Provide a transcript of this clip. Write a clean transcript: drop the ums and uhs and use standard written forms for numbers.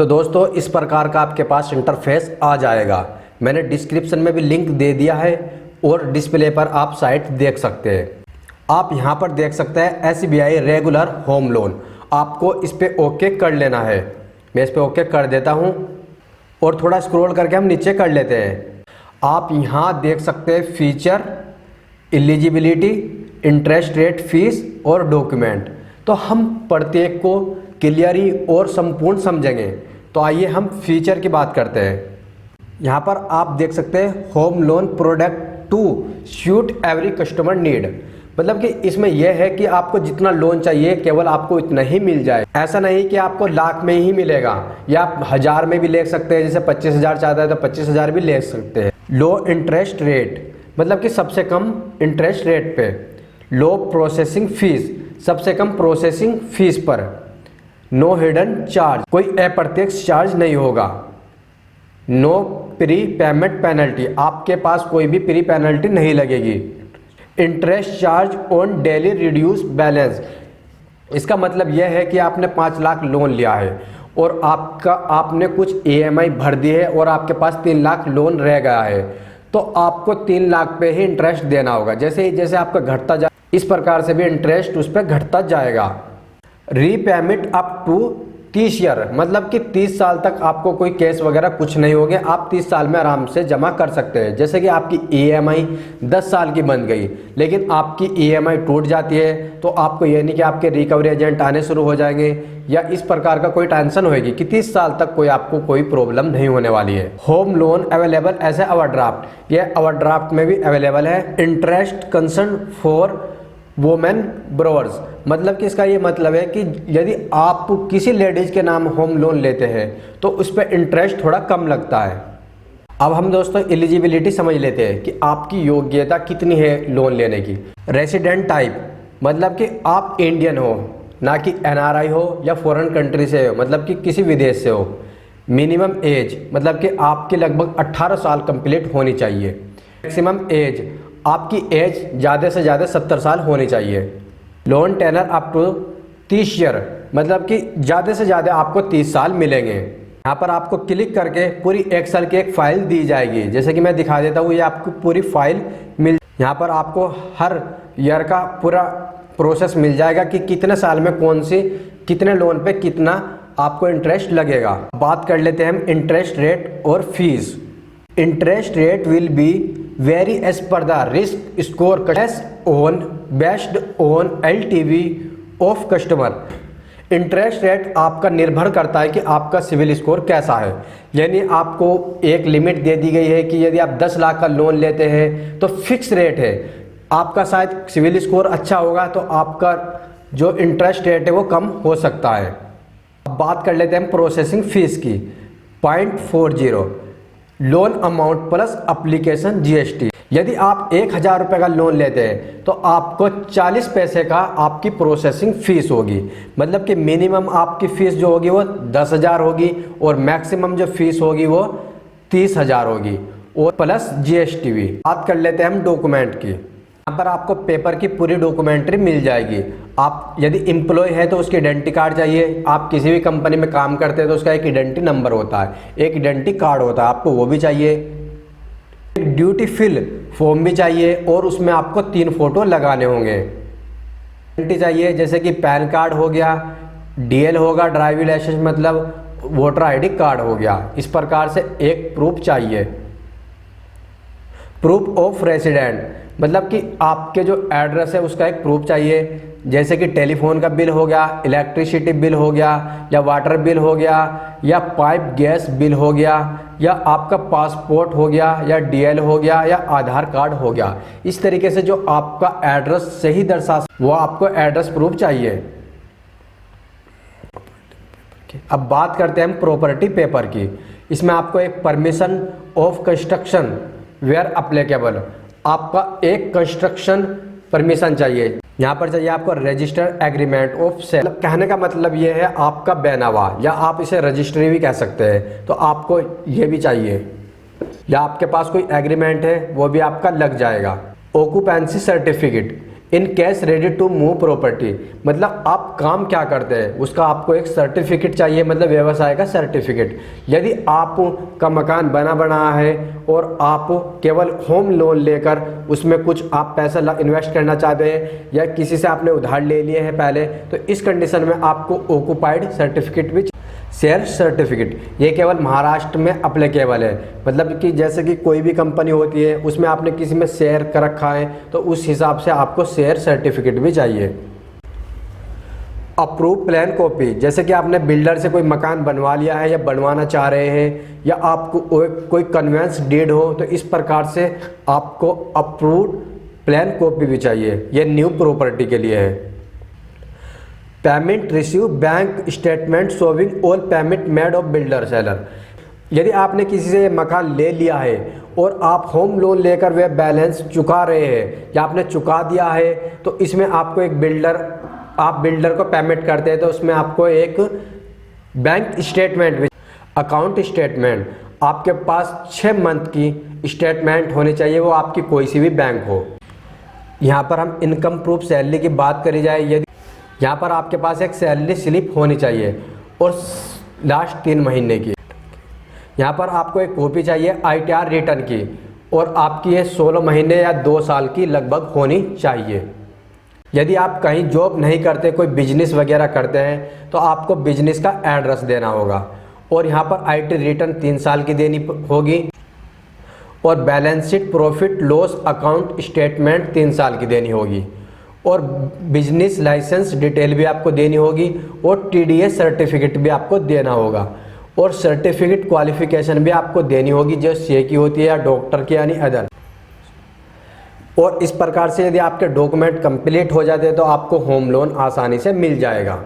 तो दोस्तों इस प्रकार का आपके पास इंटरफेस आ जाएगा। मैंने डिस्क्रिप्शन में भी लिंक दे दिया है और डिस्प्ले पर आप साइट देख सकते हैं। आप यहाँ पर देख सकते हैं SBI रेगुलर होम लोन, आपको इस पर ओके कर लेना है। मैं इस पर ओके कर देता हूँ और थोड़ा स्क्रॉल करके हम नीचे कर लेते हैं। आप यहाँ देख सकते हैं feature, eligibility, interest rate, fees और डॉक्यूमेंट। तो हम प्रत्येक को क्लियरली और संपूर्ण समझेंगे। तो आइए हम फीचर की बात करते हैं। यहाँ पर आप देख सकते हैं home loan product to suit every customer need, मतलब कि इसमें यह है कि आपको जितना लोन चाहिए केवल आपको इतना ही मिल जाए। ऐसा नहीं कि आपको लाख में ही मिलेगा, या आप 1000 में भी ले सकते हैं। जैसे 25,000 चाहता है तो 25,000 भी ले सकते हैं। लो इंटरेस्ट रेट, मतलब कि सबसे कम इंटरेस्ट रेट पे। लो प्रोसेसिंग फीस, सबसे कम प्रोसेसिंग फीस पर। नो हिडन चार्ज, कोई अप्रत्यक्ष चार्ज नहीं होगा। नो प्री पेमेंट पेनल्टी, आपके पास कोई भी प्री पेनल्टी नहीं लगेगी। Interest charge on daily reduce balance, इसका मतलब यह है कि आपने 5 लाख लोन लिया है और आपने कुछ EMI भर दी है और आपके पास 3 लाख लोन रह गया है, तो आपको 3 लाख पे ही इंटरेस्ट देना होगा। जैसे ही जैसे आपका घटता जाए इस प्रकार से भी इंटरेस्ट उस पर घटता जाएगा। रीपेमेंट अप टू 30 ईयर, मतलब कि 30 साल तक आपको कोई केस वगैरह कुछ नहीं होंगे। आप 30 साल में आराम से जमा कर सकते हैं। जैसे कि आपकी EMI 10 साल की बन गई, लेकिन आपकी EMI टूट जाती है, तो आपको ये नहीं कि आपके रिकवरी एजेंट आने शुरू हो जाएंगे या इस प्रकार का कोई टेंशन होगी कि 30 साल तक आपको कोई प्रॉब्लम नहीं होने वाली है। Home loan available as a overdraft, यह ओवरड्राफ्ट में भी अवेलेबल है। Interest concern for women borrowers, मतलब कि इसका ये मतलब है कि यदि आप किसी लेडीज के नाम होम लोन लेते हैं तो उस पर इंटरेस्ट थोड़ा कम लगता है। अब हम दोस्तों एलिजिबिलिटी समझ लेते हैं कि आपकी योग्यता कितनी है लोन लेने की। रेसिडेंट टाइप, मतलब कि आप इंडियन हो, ना कि NRI हो या फॉरेन कंट्री से हो, मतलब कि किसी विदेश से हो। मिनिमम एज, मतलब कि आपकी लगभग 18 साल कंप्लीट होनी चाहिए। मैक्सिमम एज, आपकी एज ज़्यादा से ज़्यादा 70 साल होनी चाहिए। Loan tenor up to 30 year, मतलब कि ज़्यादा से ज़्यादा आपको 30 साल मिलेंगे। यहाँ पर आपको क्लिक करके पूरी एक्सेल की एक फ़ाइल दी जाएगी। जैसे कि मैं दिखा देता हूँ, ये आपको पूरी फाइल यहाँ पर आपको हर ईयर का पूरा प्रोसेस मिल जाएगा कि कितने साल में कौन सी कितने लोन पे कितना आपको इंटरेस्ट लगेगा। बात कर लेते हैं हम इंटरेस्ट रेट और fees. Interest rate will be very as per the risk score based on LTV of customer. Interest rate आपका निर्भर करता है कि आपका सिविल स्कोर कैसा है। यानी आपको एक लिमिट दे दी गई है कि यदि आप 10 लाख का लोन लेते हैं तो फिक्स रेट है। आपका शायद सिविल स्कोर अच्छा होगा तो आपका जो इंटरेस्ट रेट है वो कम हो सकता है। अब बात कर लेते हैं हम प्रोसेसिंग फीस की। 0.40 loan amount plus application GST। यदि आप 1000 रुपये का लोन लेते हैं तो आपको 40 पैसे का आपकी प्रोसेसिंग फीस होगी। मतलब कि मिनिमम आपकी फ़ीस जो होगी वो 10,000 होगी और मैक्सिमम जो फीस होगी वो 30,000 होगी और प्लस GST भी। बात कर लेते हैं हम डॉक्यूमेंट की। यहाँ पर आपको पेपर की पूरी डॉक्यूमेंट्री मिल जाएगी। आप यदि एम्प्लॉय है तो उसकी आइडेंटिटी कार्ड चाहिए। आप किसी भी कंपनी में काम करते हैं तो उसका एक आइडेंटिटी नंबर होता है, एक आइडेंटिटी कार्ड होता है, आपको वो भी चाहिए। एक ड्यूटी फिल फॉर्म भी चाहिए और उसमें आपको 3 फोटो लगाने होंगे। आइडेंटिटी चाहिए, जैसे कि पैन कार्ड हो गया, DL होगा, ड्राइविंग लाइसेंस मतलब वोटर ID कार्ड हो गया। इस प्रकार से एक प्रूफ चाहिए। प्रूफ ऑफ रेसिडेंट, मतलब कि आपके जो एड्रेस है उसका एक प्रूफ चाहिए। जैसे कि टेलीफोन का बिल हो गया, इलेक्ट्रिसिटी बिल हो गया, या वाटर बिल हो गया, या पाइप गैस बिल हो गया, या आपका पासपोर्ट हो गया, या DL हो गया, या आधार कार्ड हो गया। इस तरीके से जो आपका एड्रेस सही दर्शा वो आपको एड्रेस प्रूफ चाहिए। अब बात करते हैं हम प्रॉपर्टी पेपर की। इसमें आपको एक permission of construction where applicable, आपका एक कंस्ट्रक्शन परमिशन चाहिए। यहाँ पर चाहिए आपको रजिस्टर्ड एग्रीमेंट ऑफ सेल। कहने का मतलब ये है आपका बैनामा, या आप इसे रजिस्ट्री भी कह सकते हैं, तो आपको ये भी चाहिए। या आपके पास कोई एग्रीमेंट है वो भी आपका लग जाएगा। Occupancy certificate, in cash ready to move property, मतलब आप काम क्या करते हैं उसका आपको एक सर्टिफिकेट चाहिए, मतलब व्यवसाय का सर्टिफिकेट। यदि आपका मकान बना है और आप केवल होम लोन लेकर उसमें कुछ आप पैसा इन्वेस्ट करना चाहते हैं या किसी से आपने उधार ले लिए हैं पहले, तो इस कंडीशन में आपको ऑक्यूपाइड सर्टिफिकेट भी, शेयर सर्टिफिकेट, ये केवल महाराष्ट्र में अप्लीकेबल है। मतलब कि जैसे कि कोई भी कंपनी होती है उसमें आपने किसी में शेयर कर रखा है तो उस हिसाब से आपको शेयर सर्टिफिकेट भी चाहिए। अप्रूव प्लान कॉपी, जैसे कि आपने बिल्डर से कोई मकान बनवा लिया है या बनवाना चाह रहे हैं या आपको कोई कन्वेंस डीड हो, तो इस प्रकार से आपको अप्रूव्ड प्लान कॉपी भी चाहिए। ये न्यू प्रॉपर्टी के लिए है। Payment receive bank statement showing all payment made of builder seller, यदि आपने किसी से मकान ले लिया है और आप होम लोन लेकर वह बैलेंस चुका रहे हैं या आपने चुका दिया है, तो इसमें आपको एक आप बिल्डर को पेमेंट करते हैं तो उसमें आपको एक बैंक स्टेटमेंट, अकाउंट स्टेटमेंट, आपके पास 6 मंथ की स्टेटमेंट होनी चाहिए, वो आपकी कोई सी भी बैंक हो। यहाँ पर हम इनकम प्रूफ सैलरी की बात करी जाए, यदि यहाँ पर आपके पास एक सैलरी स्लिप होनी चाहिए और लास्ट 3 महीने की। यहाँ पर आपको एक कॉपी चाहिए ITR रिटर्न की और आपकी ये 16 महीने या 2 साल की लगभग होनी चाहिए। यदि आप कहीं जॉब नहीं करते, कोई बिजनेस वगैरह करते हैं, तो आपको बिजनेस का एड्रेस देना होगा और यहाँ पर IT रिटर्न 3 साल की देनी होगी और balance sheet profit loss account statement 3 साल की देनी होगी और बिजनेस लाइसेंस डिटेल भी आपको देनी होगी और TDS सर्टिफिकेट भी आपको देना होगा और सर्टिफिकेट क्वालिफिकेशन भी आपको देनी होगी जो CA की होती है या डॉक्टर की यानी अदर। और इस प्रकार से यदि आपके डॉक्यूमेंट कंप्लीट हो जाते हैं तो आपको होम लोन आसानी से मिल जाएगा।